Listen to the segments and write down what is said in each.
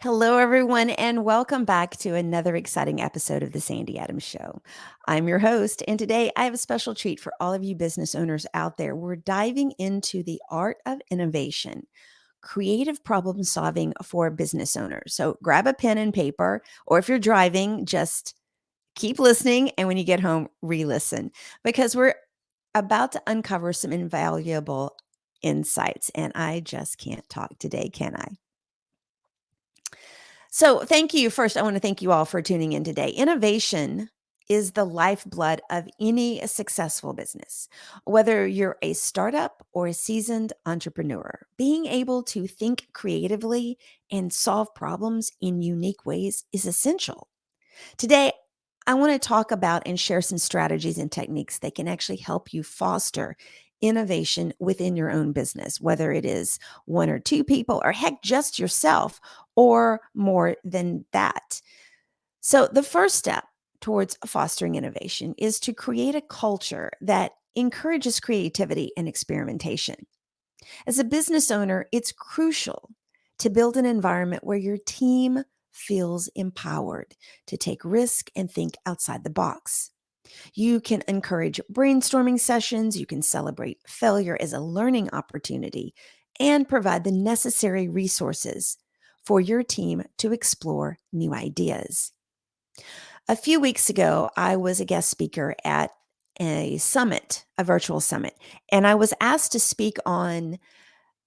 Hello, everyone, and welcome back to another exciting episode of The Sandy Adams Show. I'm your host, and today I have a special treat for all of you business owners out there. We're diving into the art of innovation, creative problem solving for business owners. So grab a pen and paper, or if you're driving, just keep listening. And when you get home, re listen because we're about to uncover some invaluable insights. And I just can't talk today, can I? So, thank you. First, I want to thank you all for tuning in today. Innovation is the lifeblood of any successful business. Whether you're a startup or a seasoned entrepreneur, being able to think creatively and solve problems in unique ways is essential. Today, I want to talk about and share some strategies and techniques that can actually help you foster innovation within your own business, whether it is one or two people, or heck, just yourself, or more than that. So, the first step towards fostering innovation is to create a culture that encourages creativity and experimentation. As a business owner, it's crucial to build an environment where your team feels empowered to take risk and think outside the box. You can encourage brainstorming sessions, you can celebrate failure as a learning opportunity, and provide the necessary resources for your team to explore new ideas. A few weeks ago, I was a guest speaker at a summit, a virtual summit, and I was asked to speak on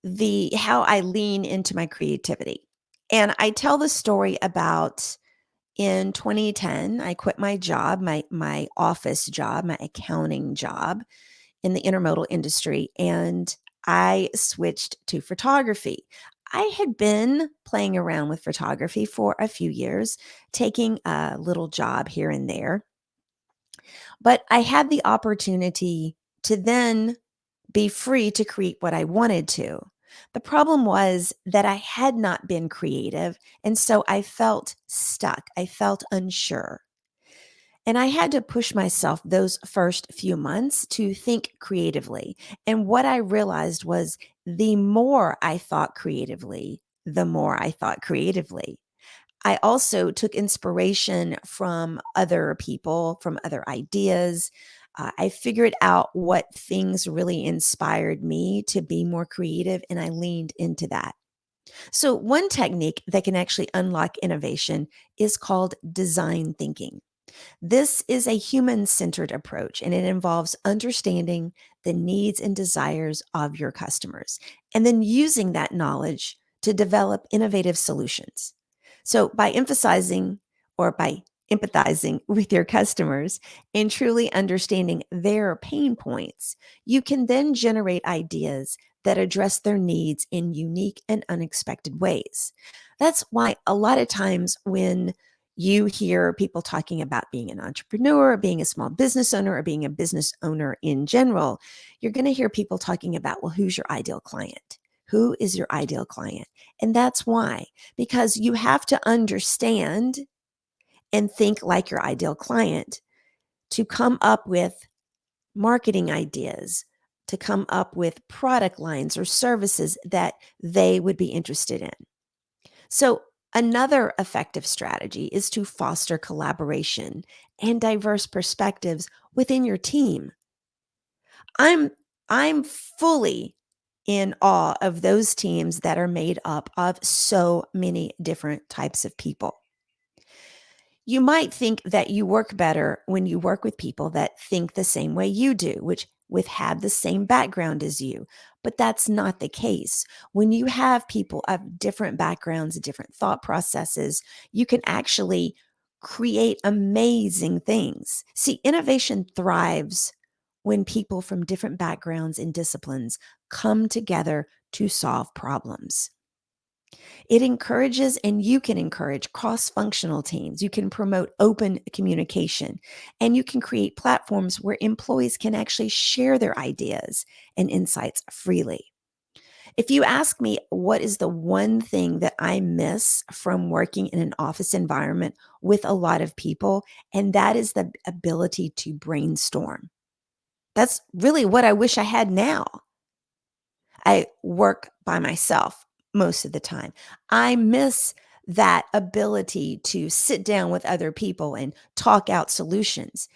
the how I lean into my creativity. And I tell the story about in 2010, I quit my job, my office job, my accounting job in the intermodal industry, and I switched to photography. I had been playing around with photography for a few years, taking a little job here and there, but I had the opportunity to then be free to create what I wanted to. The problem was that I had not been creative, and so I felt stuck. I felt unsure. And I had to push myself those first few months to think creatively. And what I realized was the more I thought creatively, the more I thought creatively. I also took inspiration from other people, from other ideas. I figured out what things really inspired me to be more creative, and I leaned into that. So, one technique that can actually unlock innovation is called design thinking. This is a human centered approach, and it involves understanding the needs and desires of your customers and then using that knowledge to develop innovative solutions. So, by emphasizing or by empathizing with your customers and truly understanding their pain points, you can then generate ideas that address their needs in unique and unexpected ways. That's why a lot of times when you hear people talking about being an entrepreneur, or being a small business owner, or being a business owner in general, you're going to hear people talking about, well, who's your ideal client? Who is your ideal client? And that's why, because you have to understand and think like your ideal client to come up with marketing ideas, to come up with product lines or services that they would be interested in. So, another effective strategy is to foster collaboration and diverse perspectives within your team. I'm I'm fully in awe of those teams that are made up of so many different types of people. You might think that you work better when you work with people that think the same way you do, which with had the same background as you. But that's not the case. When you have people of different backgrounds, different thought processes, you can actually create amazing things. See, innovation thrives when people from different backgrounds and disciplines come together to solve problems. It encourages, and you can encourage cross functional teams. You can promote open communication, and you can create platforms where employees can actually share their ideas and insights freely. If you ask me, what is the one thing that I miss from working in an office environment with a lot of people? And that is the ability to brainstorm. That's really what I wish I had now. I work by myself most of the time. I miss that ability to sit down with other people and talk out solutions.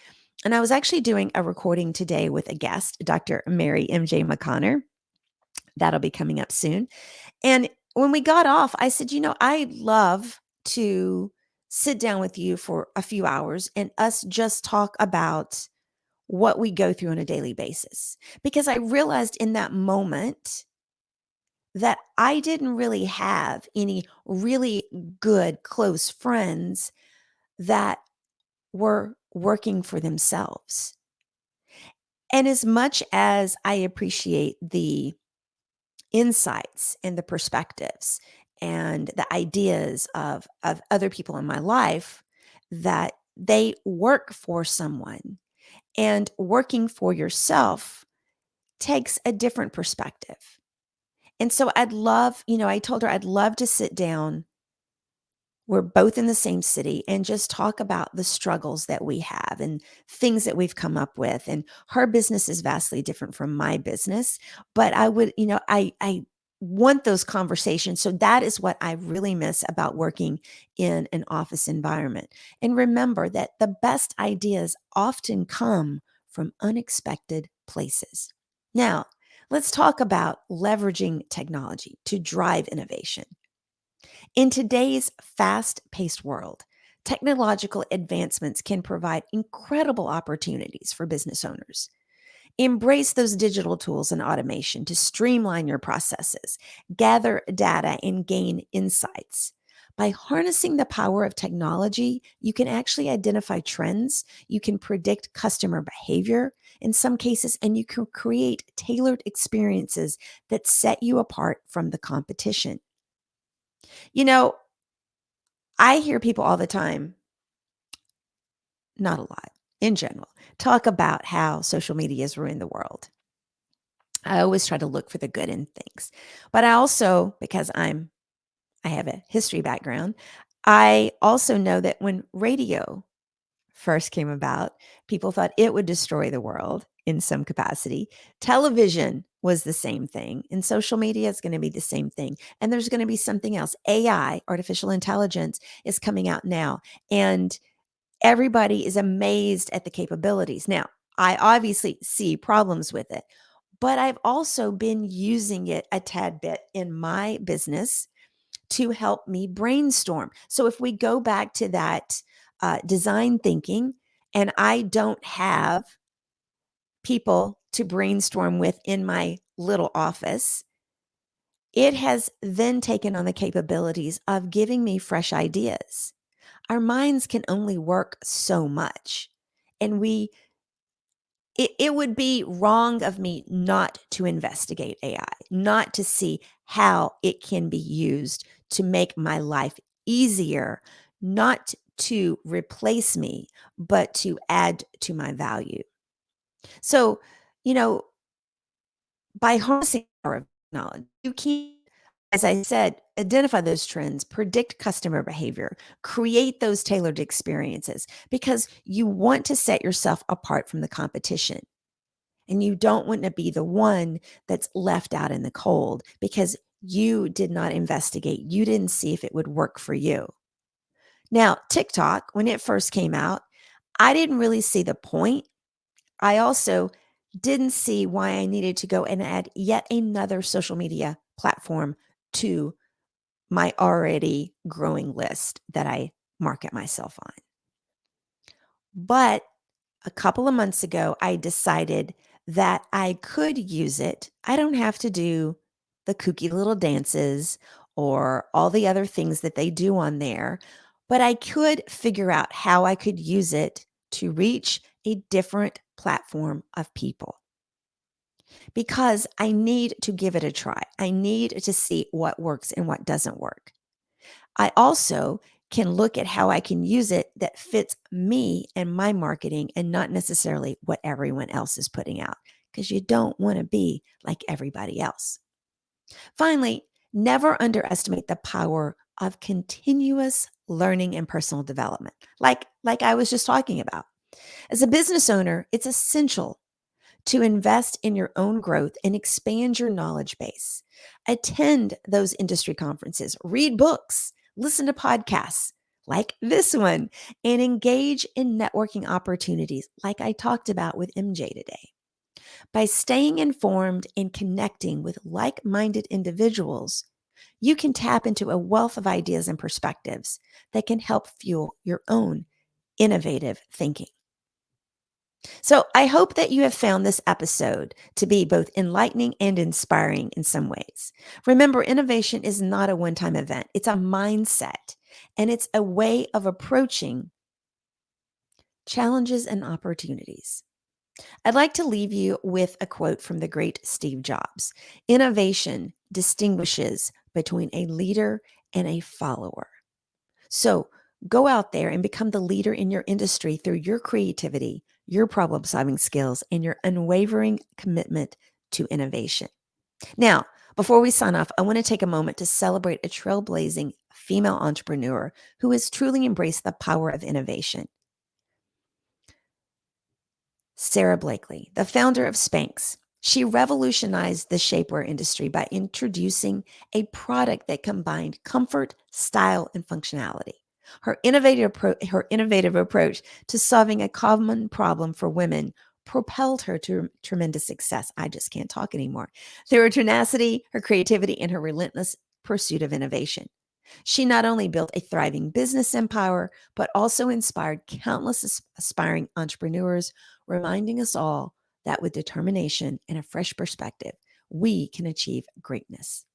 And I was actually doing a recording today with a guest, Dr. Mary M.J. McConnor. That'll be coming up soon. And when we got off, I said, I'd love to sit down with you for a few hours and us just talk about what we go through on a daily basis. Because I realized in that moment that I didn't really have any really good, close friends that were working for themselves. And as much as I appreciate the insights and the perspectives and the ideas of other people in my life, that they work for someone, and working for yourself takes a different perspective. And so I told her I'd love to sit down. We're both in the same city and just talk about the struggles that we have and things that we've come up with. And her business is vastly different from my business, but I want those conversations. So that is what I really miss about working in an office environment. And remember that the best ideas often come from unexpected places. Now, let's talk about leveraging technology to drive innovation. In today's fast paced world, technological advancements can provide incredible opportunities for business owners. Embrace those digital tools and automation to streamline your processes, gather data, and gain insights. By harnessing the power of technology, you can actually identify trends, you can predict customer behavior in some cases, and you can create tailored experiences that set you apart from the competition. You know, I hear people all the time, not a lot, in general, talk about how social media has ruined the world. I always try to look for the good in things. But I also, because I have a history background, I also know that when radio first came about, people thought it would destroy the world in some capacity. Television was the same thing, and social media is going to be the same thing. And there's going to be something else. AI, artificial intelligence, is coming out now. And everybody is amazed at the capabilities. Now, I obviously see problems with it, but I've also been using it a tad bit in my business to help me brainstorm. So if we go back to that design thinking, and I don't have people to brainstorm with in my little office, it has then taken on the capabilities of giving me fresh ideas. Our minds can only work so much. And it would be wrong of me not to investigate AI, not to see how it can be used to make my life easier, not to replace me, but to add to my value. So, you know, by harnessing the power of knowledge, you can, as I said, identify those trends, predict customer behavior, create those tailored experiences because you want to set yourself apart from the competition. And you don't want to be the one that's left out in the cold because you did not investigate. You didn't see if it would work for you. Now, TikTok, when it first came out, I didn't really see the point. I also didn't see why I needed to go and add yet another social media platform to my already growing list that I market myself on. But a couple of months ago, I decided that I could use it. I don't have to do the kooky little dances or all the other things that they do on there, but I could figure out how I could use it to reach a different platform of people because I need to give it a try. I need to see what works and what doesn't work. I also can look at how I can use it that fits me and my marketing and not necessarily what everyone else is putting out because you don't want to be like everybody else. Finally, never underestimate the power of continuous learning and personal development. Like I was just talking about. As a business owner, it's essential to invest in your own growth and expand your knowledge base. Attend those industry conferences, read books, listen to podcasts like this one, and engage in networking opportunities like I talked about with MJ today. By staying informed and connecting with like-minded individuals, you can tap into a wealth of ideas and perspectives that can help fuel your own innovative thinking. So I hope that you have found this episode to be both enlightening and inspiring in some ways. Remember, innovation is not a one-time event. It's a mindset, and it's a way of approaching challenges and opportunities. I'd like to leave you with a quote from the great Steve Jobs. Innovation distinguishes between a leader and a follower. So go out there and become the leader in your industry through your creativity, your problem solving skills, and your unwavering commitment to innovation. Now, before we sign off, I want to take a moment to celebrate a trailblazing female entrepreneur who has truly embraced the power of innovation. Sara Blakely, the founder of Spanx. She revolutionized the shapewear industry by introducing a product that combined comfort, style, and functionality. Her innovative approach to solving a common problem for women propelled her to tremendous success. I just can't talk anymore. Through her tenacity, her creativity, and her relentless pursuit of innovation. She not only built a thriving business empire, but also inspired countless aspiring entrepreneurs, reminding us all that with determination and a fresh perspective, we can achieve greatness.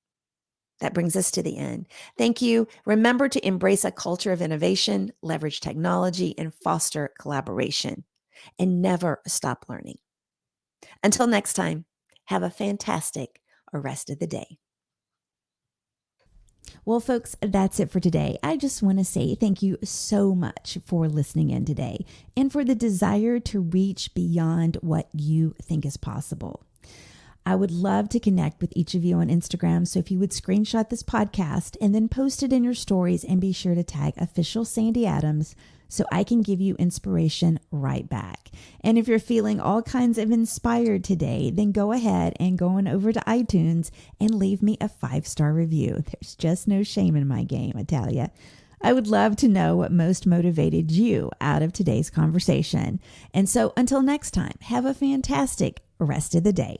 That brings us to the end. Thank you. Remember to embrace a culture of innovation, leverage technology, and foster collaboration, and never stop learning. Until next time, have a fantastic rest of the day. Well, folks, that's it for today. I just want to say thank you so much for listening in today and for the desire to reach beyond what you think is possible. I would love to connect with each of you on Instagram. So if you would screenshot this podcast and then post it in your stories, and be sure to tag official Sandy Adams so I can give you inspiration right back. And if you're feeling all kinds of inspired today, then go ahead and go on over to iTunes and leave me a 5-star review. There's just no shame in my game, I tell you. I would love to know what most motivated you out of today's conversation. And so until next time, have a fantastic rest of the day.